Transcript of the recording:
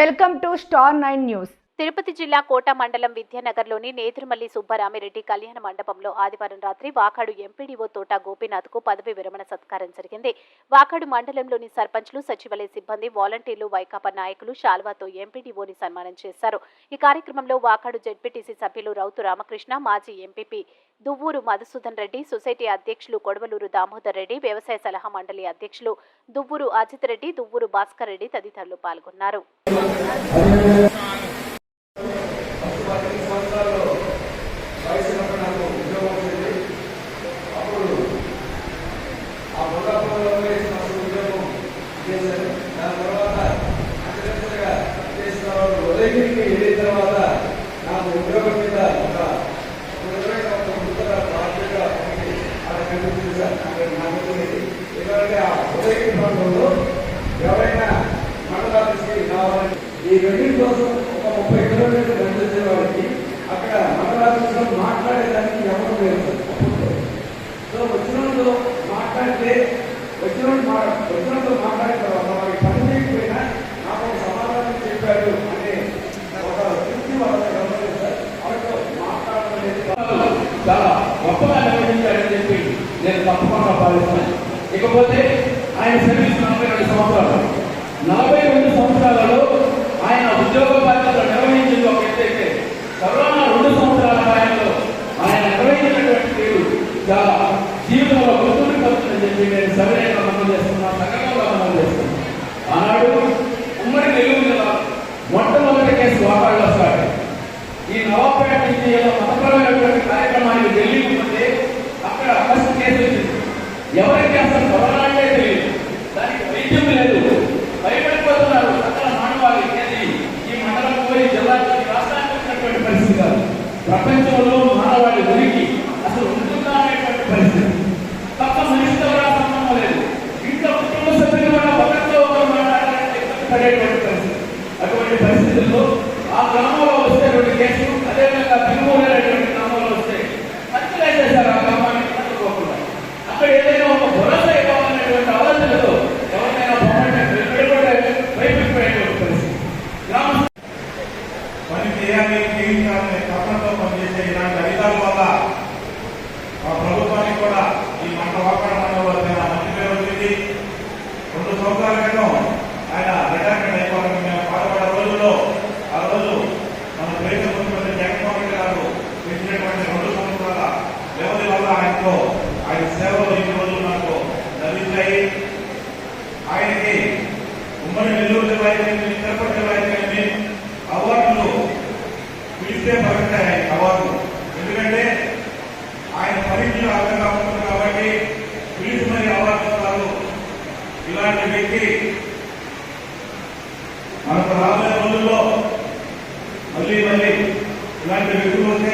Welcome to star 9 news. Tirupati జిల్లా కోట మండలం విద్యానగర్లోని నేత్రుమల్లి సుబ్బరామిరెడ్డి కళ్యాణ మండపంలో ఆదివారం రాత్రి వాకాడు ఎంపీడీఓ తోట గోపీనాథ్కు పదవి విరమణ సత్కారం జరిగింది. వాకాడు మండలంలోని సర్పంచ్లు, సచివాలయ సిబ్బంది, వాలంటీర్లు, వైకాపా నాయకులు శాల్వాతో ఎంపీడీఓని సన్మానం చేశారు. ఈ కార్యక్రమంలో వాకాడు జెడ్పీటీసీ సభ్యులు రౌతు రామకృష్ణ, మాజీ ఎంపీపీ దువ్వూరు మధుసూదన్ రెడ్డి, సొసైటీ అధ్యక్షులు కొడవలూరు దామోదర్ రెడ్డి, వ్యవసాయ సలహా మండలి అధ్యక్షులు దువ్వూరు అజిత్ రెడ్డి, దువ్వూరు భాస్కర్ రెడ్డి తదితరులు పాల్గొన్నారు. ఎవరైనా మండలానికి కావాలని ఈ రెండింటి కోసం ఒక 30 కిలోమీటర్లు గంటేసే వాళ్ళకి అక్కడ మండలాల్లో మాట్లాడేదానికి ఎవరు లేదు. సో వచ్చినతో మాట్లాడితే వచ్చినతో మాట్లాడిన తర్వాత వాళ్ళకి పని చేయకపోయినా నాకు ఒక సమాధానం చెప్పారు అనే ఒక తృప్తి వాళ్ళకి గమనిస్తారు. వాళ్ళతో మాట్లాడడం అనేది చాలా గొప్పగా నిర్వహించారని చెప్పి నేను తప్పకుండా భావిస్తాను. ఇకపోతే ఆయన సర్వీస్ 42 సంవత్సరాలు, 42 సంవత్సరాలలో ఆయన ఉద్యోగ బాధ్యతలు నిర్వహించింది ఒక ఎత్తైతే కరోనా 2 సంవత్సరాల కాలంలో ఆయన నిర్వహించినటువంటి తీరు చాలా జీవితంలో గుర్తుండిపోతుందని చెప్పి నేను సవినయంగా మనం చేస్తున్నాను, సగంగా మనం చేస్తున్నాను. ఆనాడు ఉమ్మడి నెల్లూరు జిల్లా మొట్టమొదటి కేసు వాకాడులో స్టార్ట్. ఈ నవాపేట నుంచి మతపరమైనటువంటి కార్యక్రమానికి ఢిల్లీకి పోతే అక్కడ ఫస్ట్ కేసు వచ్చింది. ఎవరికి అసలు కరోనా అంటే తెలియదు, దానికి వైద్యం లేదు, భయపడిపోతున్నారు. సకల మానవాళి ఈ మండలం పోయి జిల్లాకి రాష్ట్రానికి వచ్చినటువంటి పరిస్థితి కాదు, ప్రపంచంలో మానవాళి ఉనికి అసలు ఉంటుందా అనేటువంటి పరిస్థితి. తప్ప మనిషితో కూడా సంబంధం లేదు. ఇంట్లో కుటుంబ సభ్యులు కూడా ఒకరితో ఒకరు మాట్లాడాలంటే పడేటువంటి పరిస్థితి. అటువంటి పరిస్థితుల్లో ఆ గ్రామంలో వస్తే 2 కేసులు, అదేవిధంగా బెంగళూరు అనేటువంటి గ్రామంలో వస్తే మంచిగా చేశారు. ఆ గ్రామానికి పట్టుకోకుండా అక్కడ ఏదైనా ఒక భరోసా ఇవ్వాలనేటువంటి ఆలోచనతో ఎవరికైనా భయపడిపోయేటువంటి పరిస్థితి. పని చేయాలి, చేయించాలనే తపనతో పనిచేసే ఇలాంటి అధికారుల వల్ల ఆ ప్రభుత్వానికి కూడా ఈ మంట వాకాడ మండలంలో మంచి పేరు వచ్చింది. 2 సంవత్సరాల క్రితం ఆయన రిటైర్మెంట్ అయిపోవడానికి మేము బాధపడే రోజుల్లో ఆ రోజు మన దేశ ముఖ్యమంత్రి జగన్మోహన్ రెడ్డి గారు పెంచినటువంటి 2 సంవత్సరాల వ్యవధి వల్ల ఆయన సేవలు ఈ రోజులు నాకు లభించాయి. ఆయనకి ఉమ్మడి నెల్లూరు జిల్లా అయితేనేమి, తిరుపతి జిల్లా అయితేనేమి అవార్డులు పిలిస్తే పలుకుతాయి. ఆయన అవార్డులు ఎందుకంటే ఆయన పరీక్షలు అర్థంగా ఉంటుంది కాబట్టి పిలిచి మరి అవార్డు ఇస్తారు. ఇలాంటి వ్యక్తి మనకు రాబోయే రోజుల్లో మళ్ళీ ఇలాంటి వ్యక్తులు వస్తే